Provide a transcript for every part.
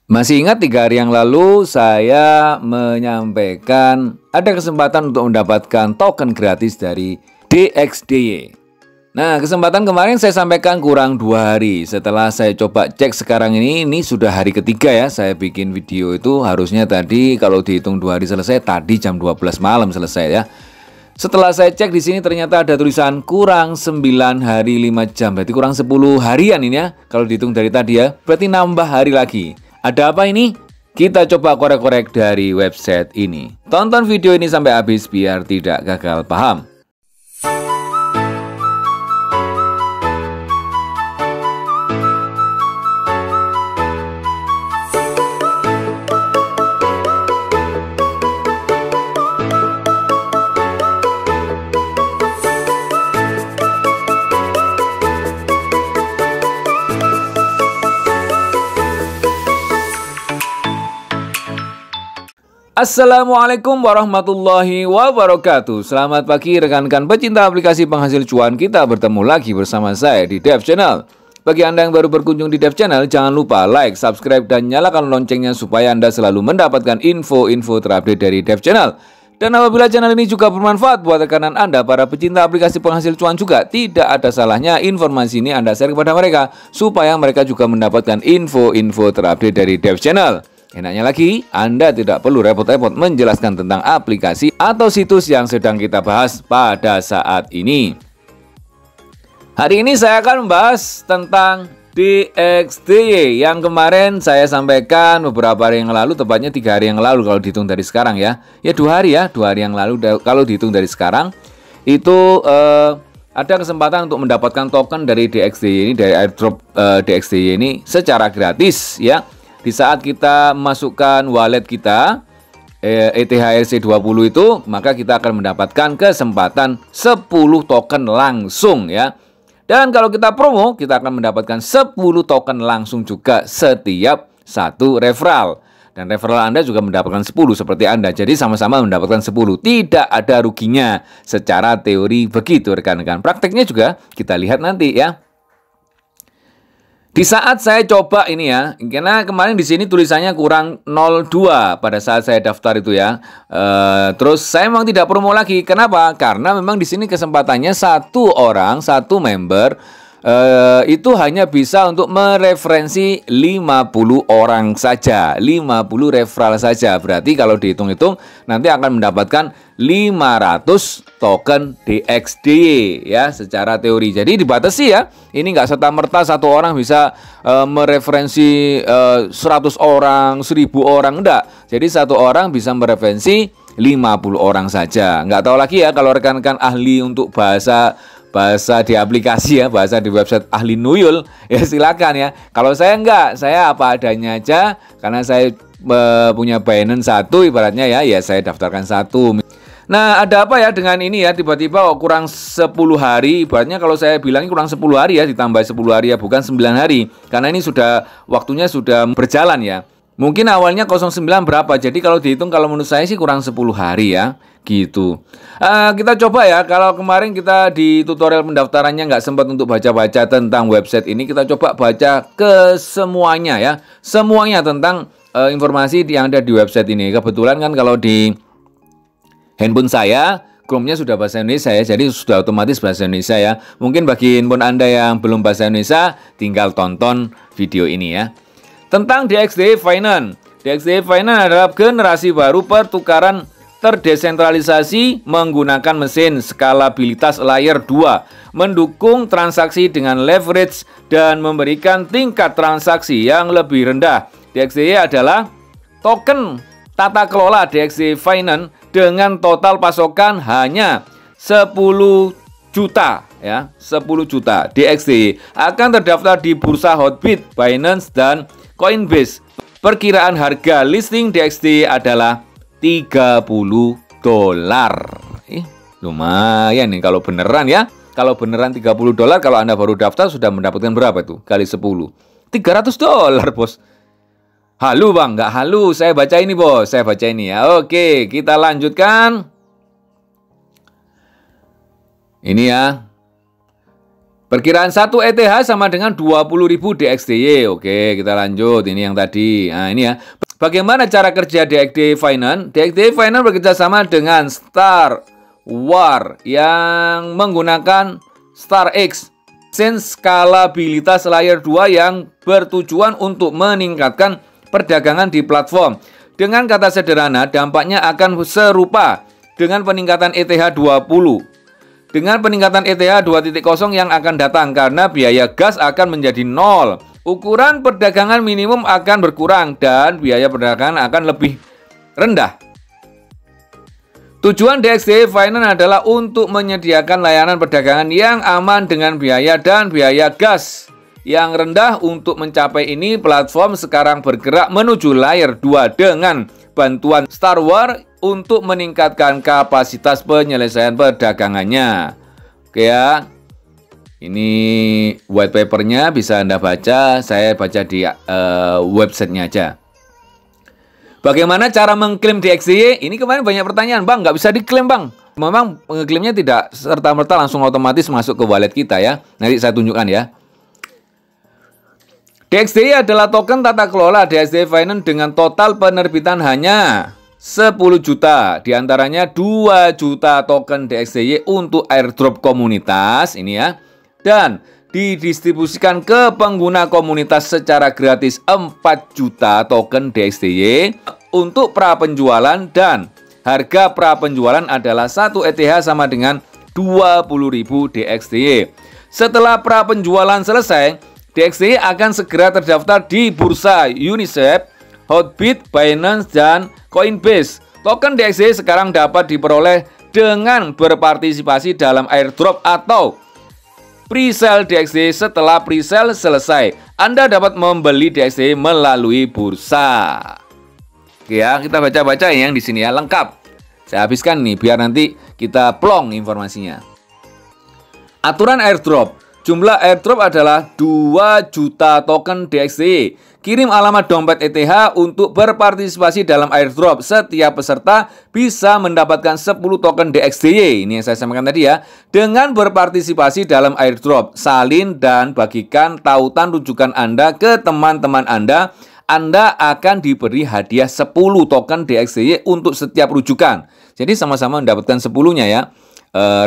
Masih ingat 3 hari yang lalu saya menyampaikan ada kesempatan untuk mendapatkan token gratis dari DXDY. Nah, kesempatan kemarin saya sampaikan kurang 2 hari. Setelah saya coba cek sekarang ini sudah hari ketiga ya. Saya bikin video itu harusnya tadi kalau dihitung 2 hari selesai, tadi jam 12 malam selesai ya. Setelah saya cek di sini ternyata ada tulisan kurang 9 hari 5 jam. Berarti kurang 10 harian ini ya. Kalau dihitung dari tadi ya, berarti nambah hari lagi. Ada apa ini? Kita coba korek-korek dari website ini. Tonton video ini sampai habis biar tidak gagal paham. Assalamualaikum warahmatullahi wabarakatuh. Selamat pagi rekan-rekan pecinta aplikasi penghasil cuan. Kita bertemu lagi bersama saya di Dev Channel. Bagi Anda yang baru berkunjung di Dev Channel, jangan lupa like, subscribe, dan nyalakan loncengnya supaya Anda selalu mendapatkan info-info terupdate dari Dev Channel. Dan apabila channel ini juga bermanfaat buat rekanan Anda, para pecinta aplikasi penghasil cuan juga, tidak ada salahnya informasi ini Anda share kepada mereka supaya mereka juga mendapatkan info-info terupdate dari Dev Channel. Enaknya lagi, Anda tidak perlu repot-repot menjelaskan tentang aplikasi atau situs yang sedang kita bahas pada saat ini. Hari ini saya akan membahas tentang DXDY yang kemarin saya sampaikan beberapa hari yang lalu, tepatnya 3 hari yang lalu kalau dihitung dari sekarang ya. Ya 2 hari ya, 2 hari yang lalu kalau dihitung dari sekarang. Itu ada kesempatan untuk mendapatkan token dari DXDY ini, dari airdrop DXDY ini secara gratis ya. Di saat kita masukkan wallet kita ETHRC20 itu, maka kita akan mendapatkan kesempatan 10 token langsung ya. Dan kalau kita promo, kita akan mendapatkan 10 token langsung juga setiap satu referral. Dan referral Anda juga mendapatkan 10 seperti Anda. Jadi sama-sama mendapatkan 10. Tidak ada ruginya secara teori begitu rekan-rekan. Prakteknya juga kita lihat nanti ya. Di saat saya coba ini ya, karena kemarin di sini tulisannya kurang 02 pada saat saya daftar itu ya. Terus saya memang tidak promo lagi. Kenapa? Karena memang di sini kesempatannya satu orang, satu member itu hanya bisa untuk mereferensi 50 orang saja, 50 referral saja. Berarti kalau dihitung-hitung nanti akan mendapatkan 500 token DXDY ya secara teori. Jadi dibatasi ya. Ini nggak serta-merta satu orang bisa mereferensi 100 orang, 1000 orang, enggak. Jadi satu orang bisa mereferensi 50 orang saja. Nggak tahu lagi ya kalau rekan-rekan ahli untuk bahasa di aplikasi ya, bahasa di website ahli nuyul ya silakan ya. Kalau saya enggak, saya apa adanya aja karena saya punya Binance 1 ibaratnya ya saya daftarkan 1. Nah, ada apa ya dengan ini ya, tiba-tiba kurang 10 hari, ibaratnya kalau saya bilangnya kurang 10 hari ya, ditambah 10 hari ya, bukan 9 hari. Karena ini sudah, waktunya sudah berjalan ya. Mungkin awalnya 09 berapa, jadi kalau dihitung kalau menurut saya sih kurang 10 hari ya, gitu. Kita coba ya, kalau kemarin kita di tutorial pendaftarannya nggak sempat untuk baca-baca tentang website ini, kita coba baca ke semuanya ya. Semuanya tentang informasi yang ada di website ini. Kebetulan kan kalau di handphone saya, Chrome-nya sudah bahasa Indonesia ya, jadi sudah otomatis bahasa Indonesia ya. Mungkin bagi handphone Anda yang belum bahasa Indonesia, tinggal tonton video ini ya. Tentang DXDY Finance. DXDY Finance adalah generasi baru pertukaran terdesentralisasi menggunakan mesin skalabilitas layer 2, mendukung transaksi dengan leverage dan memberikan tingkat transaksi yang lebih rendah. DXDY adalah token tata kelola DXDY Finance dengan total pasokan hanya 10 juta ya, 10 juta. DXDY akan terdaftar di bursa Hotbit, Binance, dan Coinbase. Perkiraan harga listing DXDY adalah $30. Lumayan nih kalau beneran ya. Kalau beneran $30, kalau Anda baru daftar sudah mendapatkan berapa tuh? Kali 10. $300, Bos. Halu bang, nggak halu. Saya baca ini bos, saya baca ini ya. Oke, kita lanjutkan. Ini ya. Perkiraan 1 ETH sama dengan 20.000 DXDY. Oke, kita lanjut. Ini yang tadi. Nah, ini ya. Bagaimana cara kerja DXDY Finance? DXDY Finance bekerja sama dengan Star War yang menggunakan StarX. Skalabilitas layer 2 yang bertujuan untuk meningkatkan perdagangan di platform. Dengan kata sederhana, dampaknya akan serupa dengan peningkatan ETH 20. Dengan peningkatan ETH 2.0 yang akan datang karena biaya gas akan menjadi 0. Ukuran perdagangan minimum akan berkurang dan biaya perdagangan akan lebih rendah. Tujuan DXDY Finance adalah untuk menyediakan layanan perdagangan yang aman dengan biaya dan biaya gas yang rendah. Untuk mencapai ini, platform sekarang bergerak menuju layer 2 dengan bantuan Star War untuk meningkatkan kapasitas penyelesaian perdagangannya. Oke ya. Ini white papernya bisa Anda baca, saya baca di websitenya aja. Bagaimana cara mengklaim DXDY? Ini kemarin banyak pertanyaan, Bang, nggak bisa diklaim, Bang. Memang mengklaimnya tidak serta-merta langsung otomatis masuk ke wallet kita ya. Nanti saya tunjukkan ya. DXDY adalah token tata kelola DXDY Finance dengan total penerbitan hanya 10 juta. Di antaranya 2 juta token DXDY untuk airdrop komunitas ini ya. Dan didistribusikan ke pengguna komunitas secara gratis 4 juta token DXDY untuk pra penjualan, dan harga pra penjualan adalah 1 ETH sama dengan 20.000 DXDY. Setelah pra penjualan selesai, DXDY akan segera terdaftar di bursa Uniswap, Hotbit, Binance, dan Coinbase. Token DXDY sekarang dapat diperoleh dengan berpartisipasi dalam airdrop atau pre-sale DXDY. Setelah pre-sale selesai, Anda dapat membeli DXDY melalui bursa. Oke ya, kita baca-baca yang di sini ya, lengkap. Saya habiskan nih biar nanti kita plong informasinya. Aturan airdrop. Jumlah airdrop adalah 2 juta token DXDY. Kirim alamat dompet ETH untuk berpartisipasi dalam airdrop. Setiap peserta bisa mendapatkan 10 token DXDY. Ini yang saya sampaikan tadi ya. Dengan berpartisipasi dalam airdrop, salin dan bagikan tautan rujukan Anda ke teman-teman Anda. Anda akan diberi hadiah 10 token DXDY untuk setiap rujukan. Jadi sama-sama mendapatkan 10-nya ya.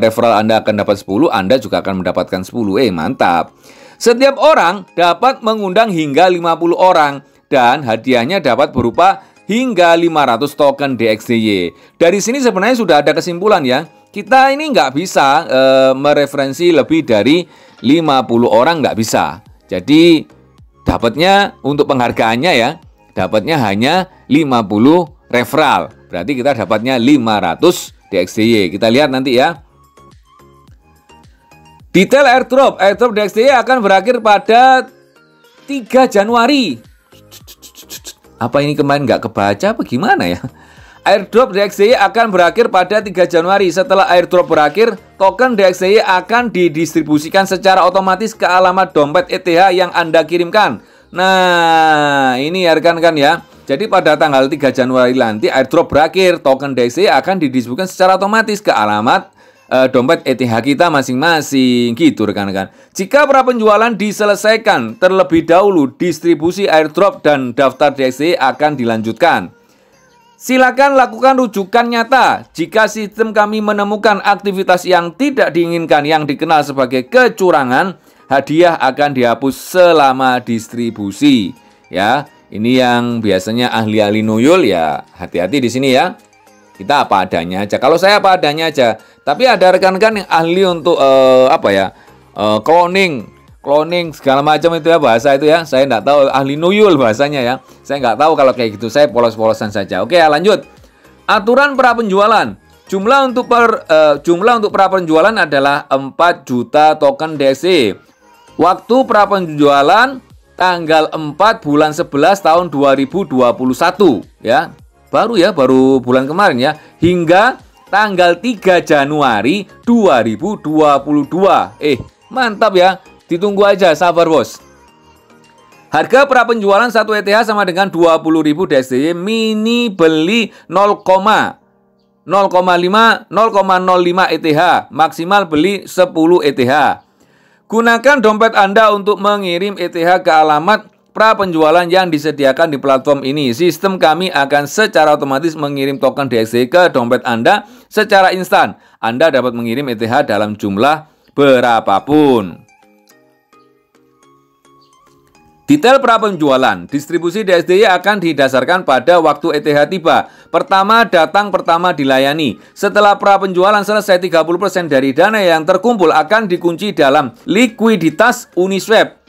Referral Anda akan dapat 10, Anda juga akan mendapatkan 10. Mantap. Setiap orang dapat mengundang hingga 50 orang dan hadiahnya dapat berupa hingga 500 token DXDY. Dari sini sebenarnya sudah ada kesimpulan ya. Kita ini nggak bisa mereferensi lebih dari 50 orang, nggak bisa. Jadi dapatnya untuk penghargaannya ya, dapatnya hanya 50 referral. Berarti kita dapatnya 500 DXDY. Kita lihat nanti ya. Detail airdrop. Airdrop DXDY akan berakhir pada 3 Januari. Apa ini kemarin nggak kebaca apa gimana ya? Airdrop DXDY akan berakhir pada 3 Januari. Setelah airdrop berakhir, token DXDY akan didistribusikan secara otomatis ke alamat dompet ETH yang Anda kirimkan. Nah, ini ya rekan-rekan ya. Jadi pada tanggal 3 Januari nanti airdrop berakhir, token DXDY akan didistribusikan secara otomatis ke alamat dompet ETH kita masing-masing gitu rekan-rekan. Jika pra penjualan diselesaikan terlebih dahulu, distribusi airdrop dan daftar DXDY akan dilanjutkan. Silakan lakukan rujukan nyata. Jika sistem kami menemukan aktivitas yang tidak diinginkan yang dikenal sebagai kecurangan, hadiah akan dihapus selama distribusi. Ya, ini yang biasanya ahli-ahli nuyul ya, hati-hati di sini ya. Kita apa adanya aja. Kalau saya apa adanya aja. Tapi ada rekan-rekan yang ahli untuk cloning segala macam itu ya, bahasa itu ya. Saya nggak tahu, ahli nuyul bahasanya ya. Saya nggak tahu kalau kayak gitu. Saya polos-polosan saja. Oke ya, lanjut. Aturan pra penjualan. Jumlah untuk pra penjualan adalah 4 juta token DXDY. Waktu pra penjualan tanggal 4 bulan 11 tahun 2021 ya. Baru bulan kemarin ya, hingga tanggal 3 Januari 2022. Mantap ya, ditunggu aja, sabar bos. Harga pra penjualan 1 ETH sama dengan 20.000 DXDY, mini beli 0,05 ETH, maksimal beli 10 ETH. Gunakan dompet Anda untuk mengirim ETH ke alamat prapenjualan yang disediakan di platform ini. Sistem kami akan secara otomatis mengirim token DXY ke dompet Anda secara instan. Anda dapat mengirim ETH dalam jumlah berapapun. Detail prapenjualan, distribusi DXY akan didasarkan pada waktu ETH tiba. Pertama datang, pertama dilayani. Setelah prapenjualan selesai, 30% dari dana yang terkumpul akan dikunci dalam likuiditas Uniswap.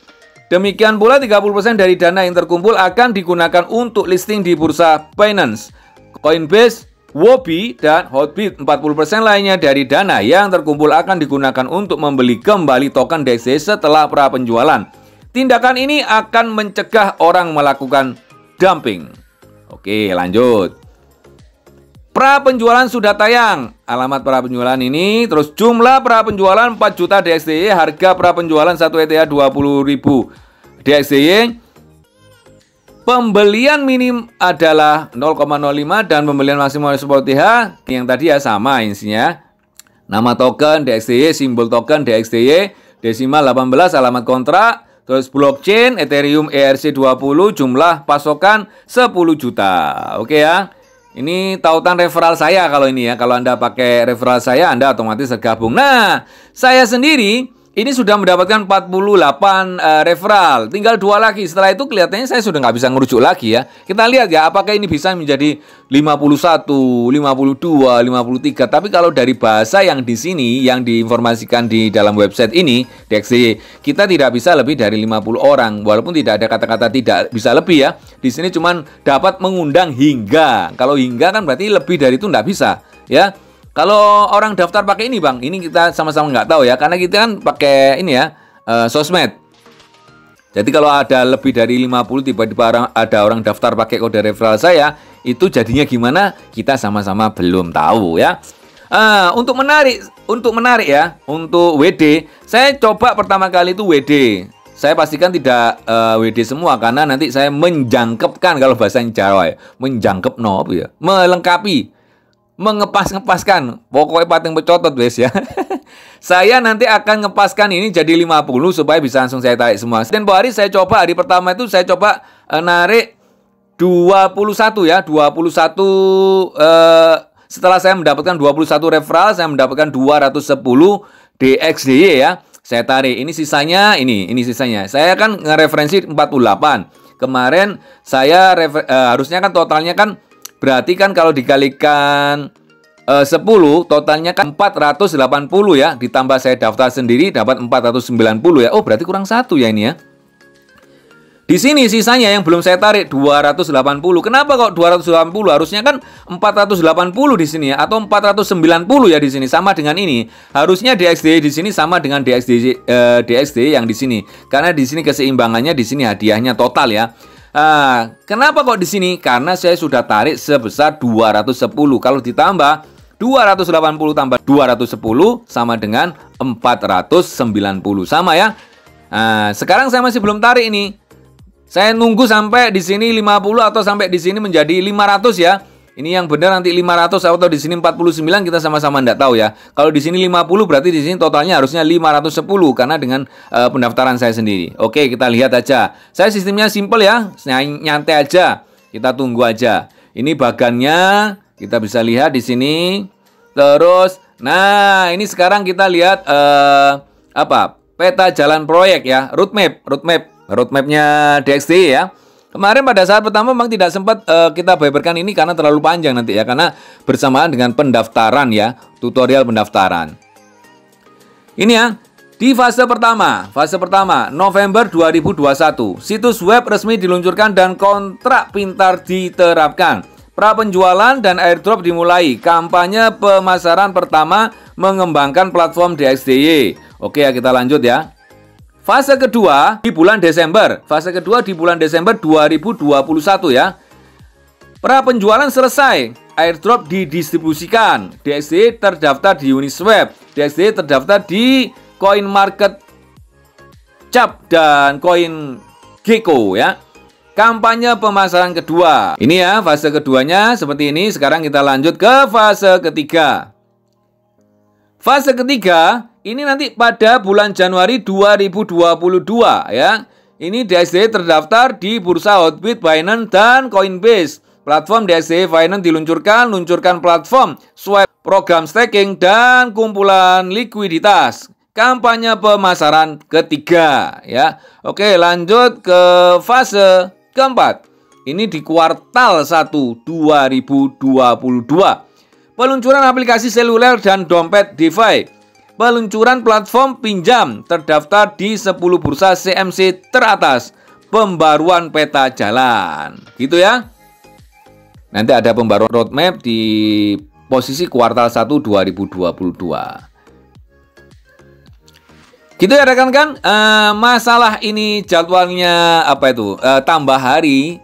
Demikian pula 30% dari dana yang terkumpul akan digunakan untuk listing di bursa Binance, Coinbase, Huobi, dan Hotbit. 40% lainnya dari dana yang terkumpul akan digunakan untuk membeli kembali token DXY setelah prapenjualan. Tindakan ini akan mencegah orang melakukan dumping. Oke, lanjut. Prapenjualan sudah tayang. Alamat prapenjualan ini, terus jumlah prapenjualan 4 juta DXY, harga prapenjualan 1 ETH 20.000 DXY. Pembelian minim adalah 0,05 dan pembelian maksimal 10 ETH yang tadi ya sama isinya. Nama token DXY, simbol token DXY, desimal 18, alamat kontrak. Terus blockchain, Ethereum ERC20, jumlah pasokan 10 juta. Oke ya. Ini tautan referral saya kalau ini ya. Kalau Anda pakai referral saya, Anda otomatis tergabung. Nah, saya sendiri ini sudah mendapatkan 48 referral. Tinggal 2 lagi. Setelah itu kelihatannya saya sudah nggak bisa ngerujuk lagi ya. Kita lihat ya, apakah ini bisa menjadi 51, 52, 53. Tapi kalau dari bahasa yang di sini, yang diinformasikan di dalam website ini, DXY, kita tidak bisa lebih dari 50 orang. Walaupun tidak ada kata-kata tidak bisa lebih ya. Di sini cuman dapat mengundang hingga. Kalau hingga kan berarti lebih dari itu nggak bisa ya. Kalau orang daftar pakai ini Bang, ini kita sama-sama nggak tahu ya, karena kita kan pakai ini ya, sosmed. Jadi kalau ada lebih dari 50 tiba-tiba ada orang daftar pakai kode referral saya, itu jadinya gimana? Kita sama-sama belum tahu ya. Untuk menarik ya, untuk WD, saya coba pertama kali itu WD. Saya pastikan tidak WD semua karena nanti saya menjangkepkan kalau bahasa Jawa ya, menjangkep ya, melengkapi. Mengepas-ngepaskan, pokoknya pating pecotot wes ya. Saya nanti akan ngepaskan ini jadi 50 supaya bisa langsung saya tarik semua. Dan hari saya coba, hari pertama itu saya coba narik 21 ya, 21 setelah saya mendapatkan 21 referral, saya mendapatkan 210 DXY ya. Saya tarik, ini sisanya, ini sisanya. Saya kan ngereferensi 48. Kemarin saya harusnya kan totalnya kan berarti kan kalau dikalikan 10 totalnya kan 480 ya. Ditambah saya daftar sendiri dapat 490 ya. Oh berarti kurang 1 ya ini ya. Di sini sisanya yang belum saya tarik 280. Kenapa kok 280? Harusnya kan 480 di sini ya, atau 490 ya di sini, sama dengan ini. Harusnya DXY di sini sama dengan DXY yang di sini. Karena di sini keseimbangannya, di sini hadiahnya total ya. Kenapa kok di sini? Karena saya sudah tarik sebesar 210. Kalau ditambah 280 tambah 210 sama dengan 490. Sama ya. Sekarang saya masih belum tarik ini. Saya nunggu sampai di sini 50 atau sampai di sini menjadi 500 ya. Ini yang benar nanti 500 atau di sini 49 kita sama-sama enggak tahu ya. Kalau di sini 50 berarti di sini totalnya harusnya 510 karena dengan pendaftaran saya sendiri. Oke, kita lihat aja. Saya sistemnya simple ya, nyantai aja. Kita tunggu aja. Ini bagannya kita bisa lihat di sini. Terus, nah ini sekarang kita lihat peta jalan proyek ya, roadmapnya DXY ya. Kemarin pada saat pertama memang tidak sempat kita beberkan ini karena terlalu panjang nanti ya, karena bersamaan dengan pendaftaran ya, tutorial pendaftaran. Ini ya, di fase pertama November 2021, situs web resmi diluncurkan dan kontrak pintar diterapkan. Prapenjualan dan airdrop dimulai. Kampanye pemasaran pertama mengembangkan platform DXY. Oke ya, kita lanjut ya. Fase kedua di bulan Desember. Fase kedua di bulan Desember 2021 ya. Prapenjualan selesai. Airdrop didistribusikan. DXY terdaftar di Uniswap. DXY terdaftar di CoinMarketCap dan CoinGecko ya. Kampanye pemasaran kedua. Ini ya fase keduanya seperti ini. Sekarang kita lanjut ke fase ketiga. Fase ketiga ini nanti pada bulan Januari 2022 ya. Ini DXY terdaftar di Bursa Hotbit, Binance, dan Coinbase. Platform DXY Finance luncurkan platform swap, program staking, dan kumpulan likuiditas. Kampanye pemasaran ketiga ya. Oke, lanjut ke fase keempat. Ini di kuartal 1 2022. Peluncuran aplikasi seluler dan dompet DeFi. Peluncuran platform pinjam terdaftar di 10 bursa CMC teratas. Pembaruan peta jalan. Gitu ya. Nanti ada pembaruan roadmap di posisi kuartal 1 2022. Gitu ya rekan-rekan. Masalah ini jadwalnya apa itu? Tambah hari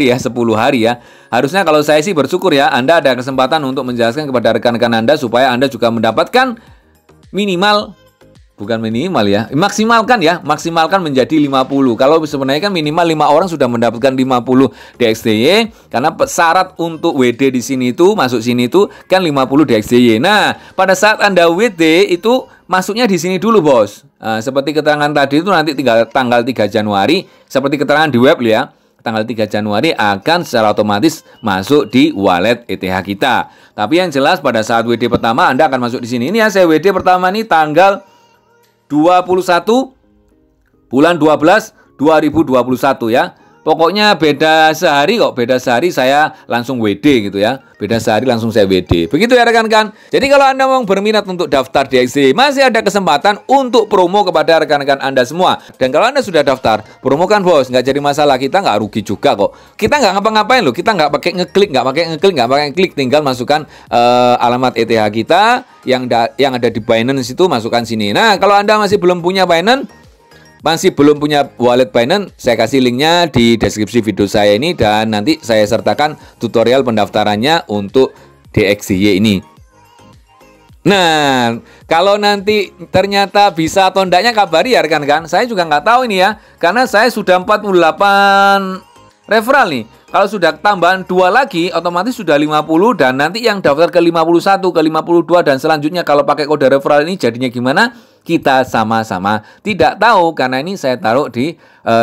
ya, 10 hari ya. Harusnya kalau saya sih bersyukur ya, Anda ada kesempatan untuk menjelaskan kepada rekan-rekan Anda supaya Anda juga mendapatkan maksimalkan menjadi 50. Kalau sebenarnya kan minimal 5 orang sudah mendapatkan 50 DXY, karena syarat untuk WD di sini itu masuk sini itu kan 50 DXY. Nah, pada saat Anda WD itu masuknya di sini dulu, Bos. Seperti keterangan tadi itu nanti tanggal 3 Januari, seperti keterangan di web ya. Tanggal 3 Januari akan secara otomatis masuk di wallet ETH kita. Tapi yang jelas pada saat WD pertama Anda akan masuk di sini. Ini ya, saya WD pertama nih tanggal 21 bulan 12 2021 ya. Pokoknya beda sehari saya langsung WD gitu ya. Beda sehari langsung saya WD. Begitu ya rekan-rekan. Jadi kalau Anda mau berminat untuk daftar DXY, masih ada kesempatan untuk promo kepada rekan-rekan Anda semua. Dan kalau Anda sudah daftar, promokan bos, nggak jadi masalah, kita nggak rugi juga kok. Kita nggak ngapa-ngapain loh, kita nggak pakai ngeklik, tinggal masukkan alamat ETH kita yang ada di Binance itu, masukkan sini. Nah, kalau Anda masih belum punya Binance, masih belum punya wallet Binance, saya kasih linknya di deskripsi video saya ini, dan nanti saya sertakan tutorial pendaftarannya untuk DXY ini. Nah, kalau nanti ternyata bisa atau enggaknya kabari ya rekan-rekan. Saya juga nggak tahu ini ya, karena saya sudah 48 referral nih. Kalau sudah tambahan 2 lagi, otomatis sudah 50, dan nanti yang daftar ke 51, ke 52, dan selanjutnya kalau pakai kode referral ini jadinya gimana? Kita sama-sama tidak tahu, karena ini saya taruh di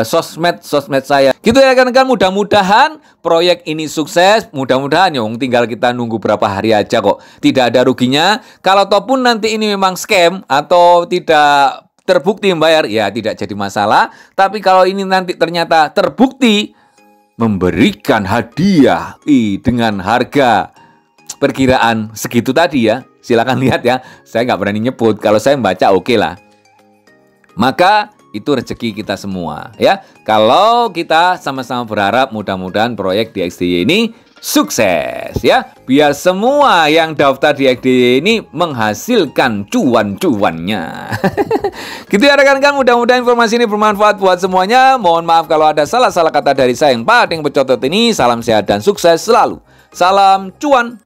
sosmed saya. Gitu ya rekan-rekan, mudah-mudahan proyek ini sukses, mudah-mudahan ya, tinggal kita nunggu berapa hari aja kok. Tidak ada ruginya. Kalau ataupun nanti ini memang scam atau tidak terbukti membayar, ya tidak jadi masalah. Tapi kalau ini nanti ternyata terbukti memberikan hadiah dengan harga perkiraan segitu tadi ya, silakan lihat ya. Saya nggak berani nyebut, kalau saya membaca oke lah. Maka itu rezeki kita semua ya. Kalau kita sama-sama berharap mudah-mudahan proyek DXY ini sukses ya. Biar semua yang daftar DXY ini menghasilkan cuan-cuannya. Gitu ya rekan-rekan, mudah-mudahan informasi ini bermanfaat buat semuanya. Mohon maaf kalau ada salah-salah kata dari saya yang paling bercotot ini. Salam sehat dan sukses selalu. Salam cuan.